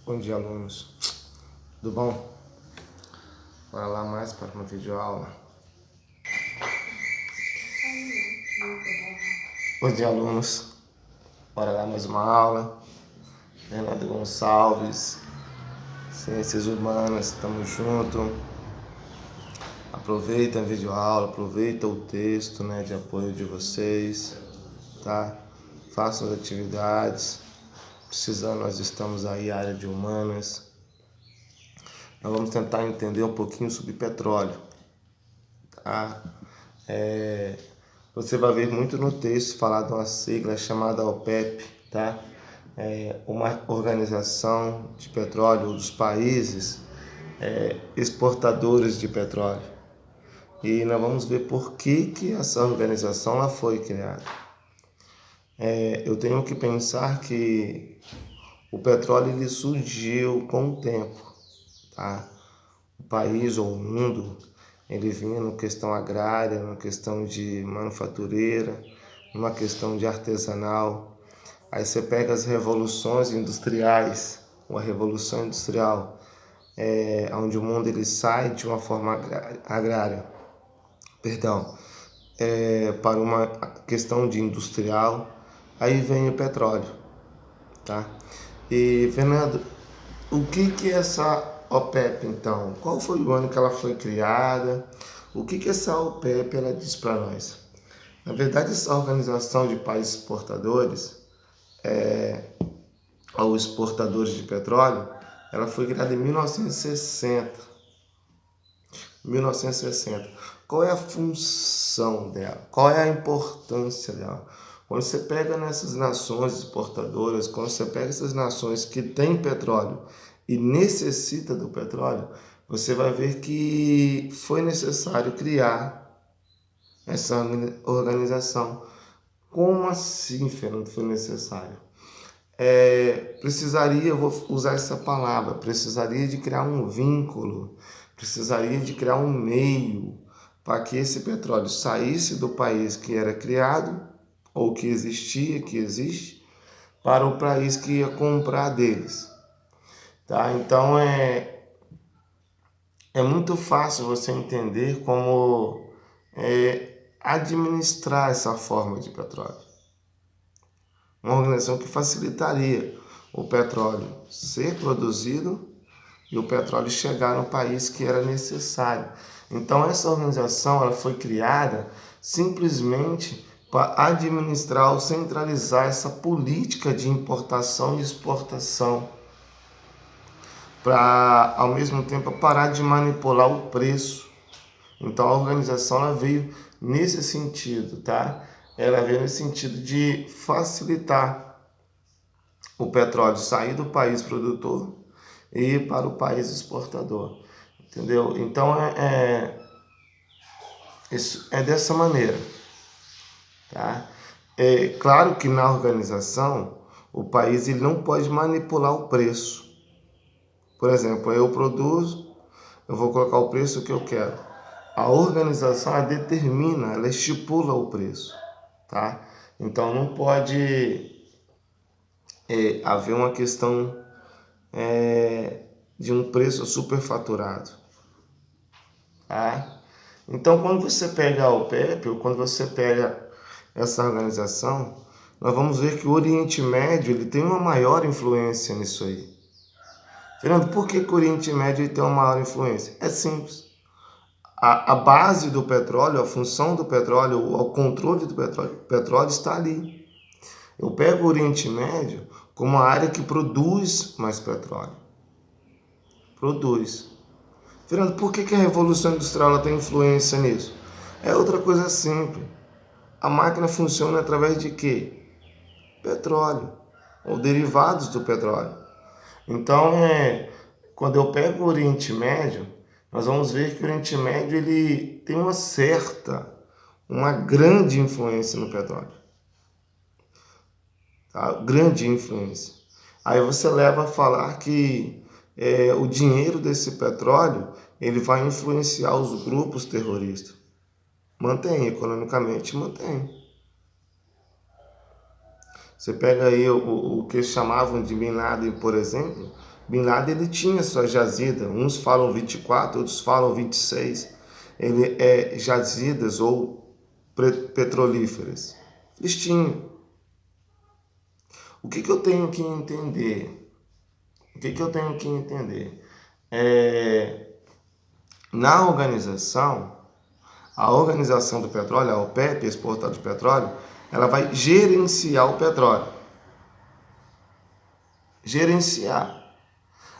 Bom dia, alunos. Tudo bom? Bora lá mais para uma videoaula. Bom dia, alunos. Bora lá mais uma aula. Fernando Gonçalves, Ciências Humanas, estamos juntos. Aproveita a videoaula, aproveita o texto, de apoio de vocês, tá? Façam as atividades. Precisando, nós estamos aí, área de humanas. Nós vamos tentar entender um pouquinho sobre petróleo, tá? Você vai ver muito no texto falar de uma sigla chamada OPEP, tá? Uma organização de petróleo dos países exportadores de petróleo. E nós vamos ver por que essa organização ela foi criada. Eu tenho que pensar que o petróleo ele surgiu com o tempo, tá? O país ou o mundo ele vinha numa questão agrária, numa questão de manufatureira, numa questão de artesanal. Aí você pega as revoluções industriais, uma revolução industrial, onde o mundo ele sai de uma forma agrária, para uma questão de industrial, aí vem o petróleo, tá? E Fernando, o que é essa OPEP então? Qual foi o ano que ela foi criada? O que essa OPEP ela diz para nós? Na verdade, essa organização de países exportadores, ou exportadores de petróleo, ela foi criada em 1960. 1960. Qual é a função dela? Qual é a importância dela? Quando você pega nessas nações exportadoras, quando você pega essas nações que têm petróleo e necessita do petróleo, você vai ver que foi necessário criar essa organização. Como assim, Fernando, foi necessário? Eu vou usar essa palavra, precisaria de criar um vínculo, precisaria de criar um meio para que esse petróleo saísse do país que era criado, ou que existia, que existe, para o país que ia comprar deles. Tá? Então é muito fácil você entender como administrar essa forma de petróleo. Uma organização que facilitaria o petróleo ser produzido e o petróleo chegar no país que era necessário. Então essa organização ela foi criada simplesmente para administrar ou centralizar essa política de importação e exportação, para ao mesmo tempo parar de manipular o preço. Então a organização ela veio nesse sentido, tá? Ela veio nesse sentido de facilitar o petróleo sair do país produtor e ir para o país exportador, entendeu? Então isso é dessa maneira, tá? É claro que na organização o país ele não pode manipular o preço. Por exemplo, eu produzo, eu vou colocar o preço que eu quero. A organização ela determina, ela estipula o preço, tá? Então não pode haver uma questão de um preço superfaturado, tá? Então quando você pega a OPEP, ou quando você pega essa organização, nós vamos ver que o Oriente Médio ele tem uma maior influência nisso aí. Fernando, por que o Oriente Médio ele tem uma maior influência? É simples. A base do petróleo, a função do petróleo, o controle do petróleo está ali. Eu pego o Oriente Médio como uma área que produz mais petróleo. Produz. Fernando, por que a Revolução Industrial ela tem influência nisso? É outra coisa simples. A máquina funciona através de quê? Petróleo, ou derivados do petróleo. Então, quando eu pego o Oriente Médio, nós vamos ver que o Oriente Médio ele tem uma grande influência no petróleo. Tá? Grande influência. Aí você leva a falar que o dinheiro desse petróleo ele vai influenciar os grupos terroristas. Mantém, economicamente mantém. Você pega aí o que chamavam de Bin Laden, por exemplo, Bin Laden ele tinha sua jazida, uns falam 24, outros falam 26. Ele é jazidas ou petrolíferas. Eles tinham. O que eu tenho que entender? Na organização, a Organização do Petróleo, a OPEP, exportadora de petróleo, ela vai gerenciar o petróleo. Gerenciar.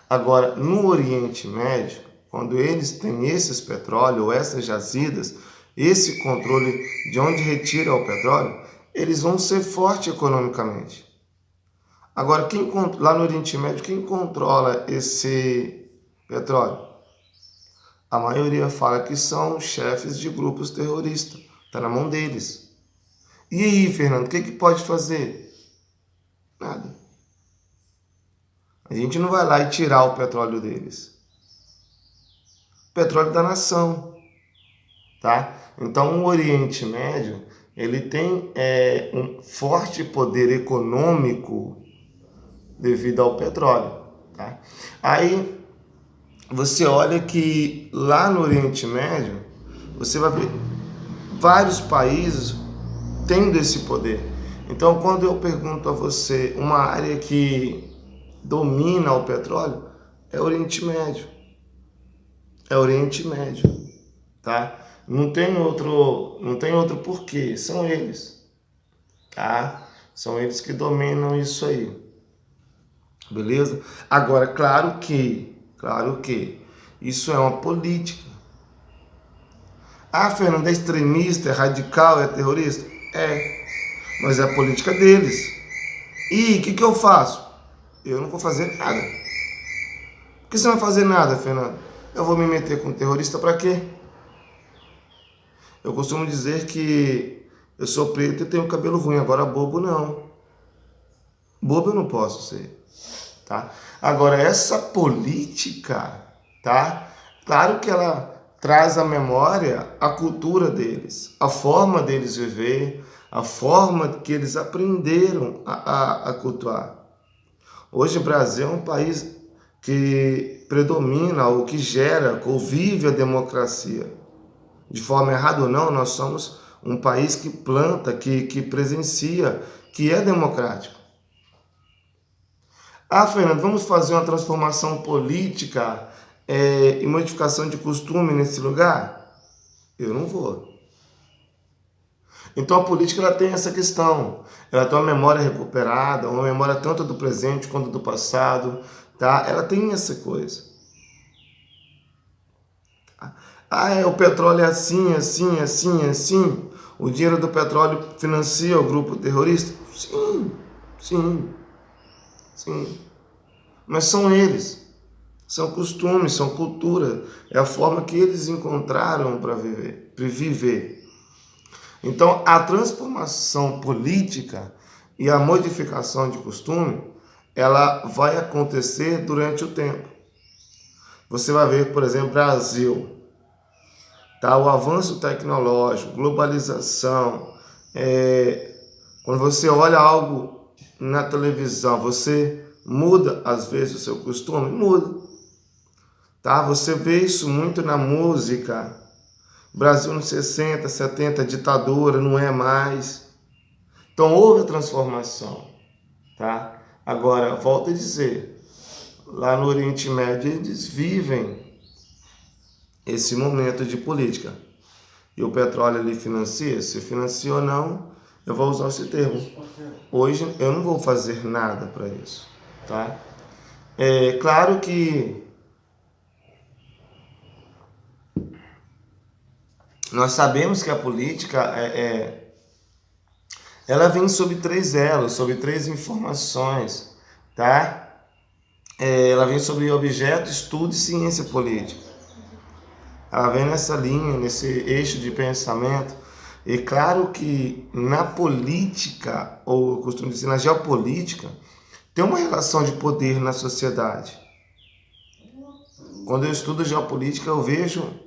Agora, no Oriente Médio, quando eles têm esses petróleos, ou essas jazidas, esse controle de onde retira o petróleo, eles vão ser fortes economicamente. Agora, lá no Oriente Médio, quem controla esse petróleo? A maioria fala que são chefes de grupos terroristas. Está na mão deles. E aí, Fernando, o que pode fazer? Nada. A gente não vai lá e tirar o petróleo deles. Petróleo da nação. Tá? Então, o Oriente Médio, ele tem um forte poder econômico devido ao petróleo. Tá? Aí, você olha que lá no Oriente Médio, você vai ver vários países tendo esse poder. Então, quando eu pergunto a você uma área que domina o petróleo, é o Oriente Médio. É o Oriente Médio, tá? Não tem outro porquê, são eles, tá? São eles que dominam isso aí, beleza? Agora, claro que isso é uma política. Ah, Fernando, é extremista, é radical, é terrorista? É, mas é a política deles. E o que eu faço? Eu não vou fazer nada. Por que você não vai fazer nada, Fernando? Eu vou me meter com terrorista para quê? Eu costumo dizer que eu sou preto e tenho cabelo ruim, agora bobo não. Bobo eu não posso ser, tá? Agora, essa política, tá? Claro que ela traz à memória a cultura deles, a forma deles viver, a forma que eles aprenderam a cultuar. Hoje o Brasil é um país que predomina, ou que gera, convive a democracia. De forma errada ou não, nós somos um país que planta, que presencia, que é democrático. Ah, Fernando, vamos fazer uma transformação política e modificação de costume nesse lugar? Eu não vou. Então a política ela tem essa questão. Ela tem uma memória recuperada, uma memória tanto do presente quanto do passado, tá? Ela tem essa coisa. Ah, o petróleo é assim, assim, assim, assim. O dinheiro do petróleo financia o grupo terrorista? Sim. Mas são eles. São costumes, são cultura. É a forma que eles encontraram para viver. Então, a transformação política e a modificação de costume, ela vai acontecer durante o tempo. Você vai ver, por exemplo, Brasil. Tá? O avanço tecnológico, globalização. Quando você olha algo na televisão, você muda, às vezes, o seu costume? Muda. Tá? Você vê isso muito na música. Brasil nos 60, 70, ditadura, não é mais. Então, houve a transformação. Tá? Agora, volto a dizer, lá no Oriente Médio, eles vivem esse momento de política. E o petróleo ali financia? Se financia ou não, eu vou usar esse termo. Hoje, eu não vou fazer nada para isso. Tá? É claro que nós sabemos que a política ela vem sobre 3 elos, sobre 3 informações, tá? Ela vem sobre objeto, estudo e ciência política. Ela vem nessa linha, nesse eixo de pensamento. E claro que na política, ou eu costumo dizer na geopolítica, tem uma relação de poder na sociedade. Quando eu estudo geopolítica, eu vejo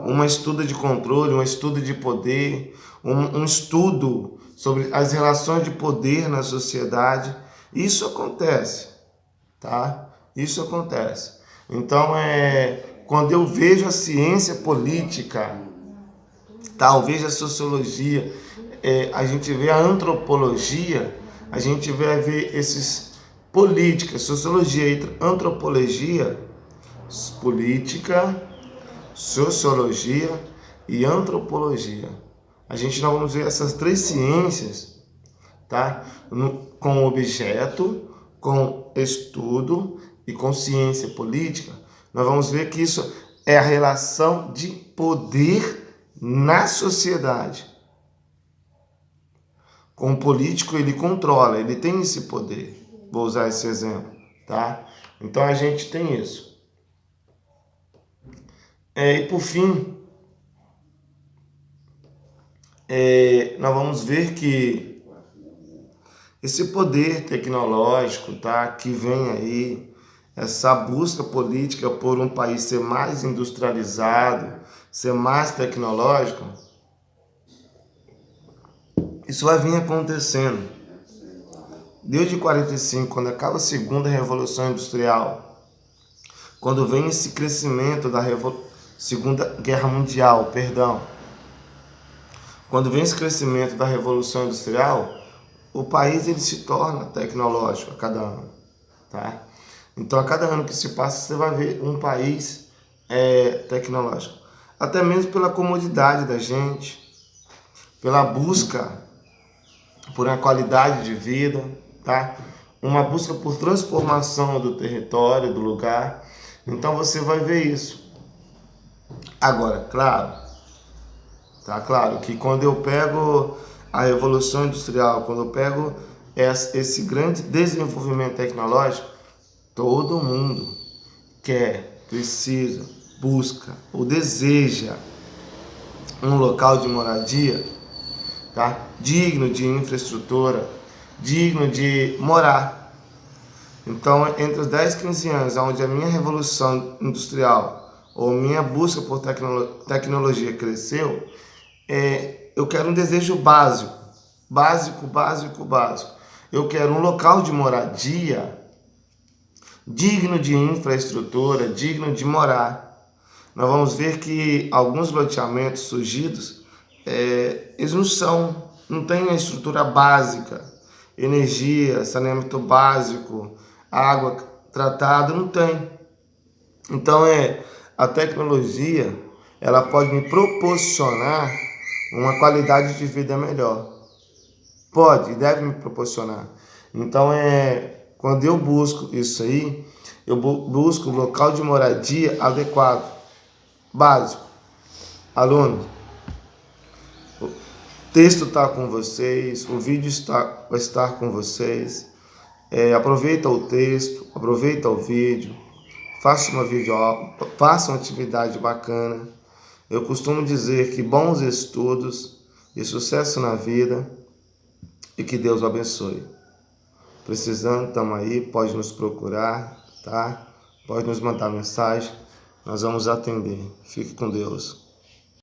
um estudo de controle, um estudo de poder, um estudo sobre as relações de poder na sociedade. Isso acontece. tá? Isso acontece. Então, quando eu vejo a ciência política, tá? Eu vejo a sociologia, a gente vê a antropologia, a gente vai ver esses política, sociologia e antropologia, política, sociologia e antropologia. A gente não vamos ver essas três ciências, tá? Com objeto, com estudo e com ciência política. Nós vamos ver que isso é a relação de poder na sociedade. Com o político, ele controla, ele tem esse poder. Vou usar esse exemplo, tá? Então a gente tem isso. E por fim, nós vamos ver que esse poder tecnológico, tá, que vem aí, essa busca política por um país ser mais industrializado, ser mais tecnológico, isso vai vir acontecendo. Desde 45, quando acaba a segunda revolução industrial, quando vem esse crescimento da Segunda Guerra Mundial, perdão, quando vem esse crescimento da revolução industrial, o país ele se torna tecnológico a cada ano, tá? Então, a cada ano que se passa, você vai ver um país tecnológico. Até mesmo pela comodidade da gente, pela busca por uma qualidade de vida, tá? Uma busca por transformação do território, do lugar. Então, você vai ver isso. Agora, claro, tá claro que quando eu pego a Revolução Industrial, quando eu pego esse grande desenvolvimento tecnológico, todo mundo quer, precisa, busca ou deseja um local de moradia, tá? Digno de infraestrutura, digno de morar. Então, entre os 10 e 15 anos, onde a minha revolução industrial ou minha busca por tecnologia cresceu, eu quero um desejo básico. Eu quero um local de moradia digno de infraestrutura, digno de morar. Nós vamos ver que alguns loteamentos surgidos, eles não têm a estrutura básica, energia, saneamento básico, água tratada, não tem. Então, a tecnologia, ela pode me proporcionar uma qualidade de vida melhor. Pode e deve me proporcionar. Então, quando eu busco isso aí, eu busco um local de moradia adequado, básico. Aluno, o texto está com vocês, o vídeo vai estar com vocês. Aproveita o texto, aproveita o vídeo, faça uma videoaula, faça uma atividade bacana. Eu costumo dizer que bons estudos e sucesso na vida e que Deus o abençoe. Precisando, estamos aí, pode nos procurar, tá? Pode nos mandar mensagem, nós vamos atender. Fique com Deus.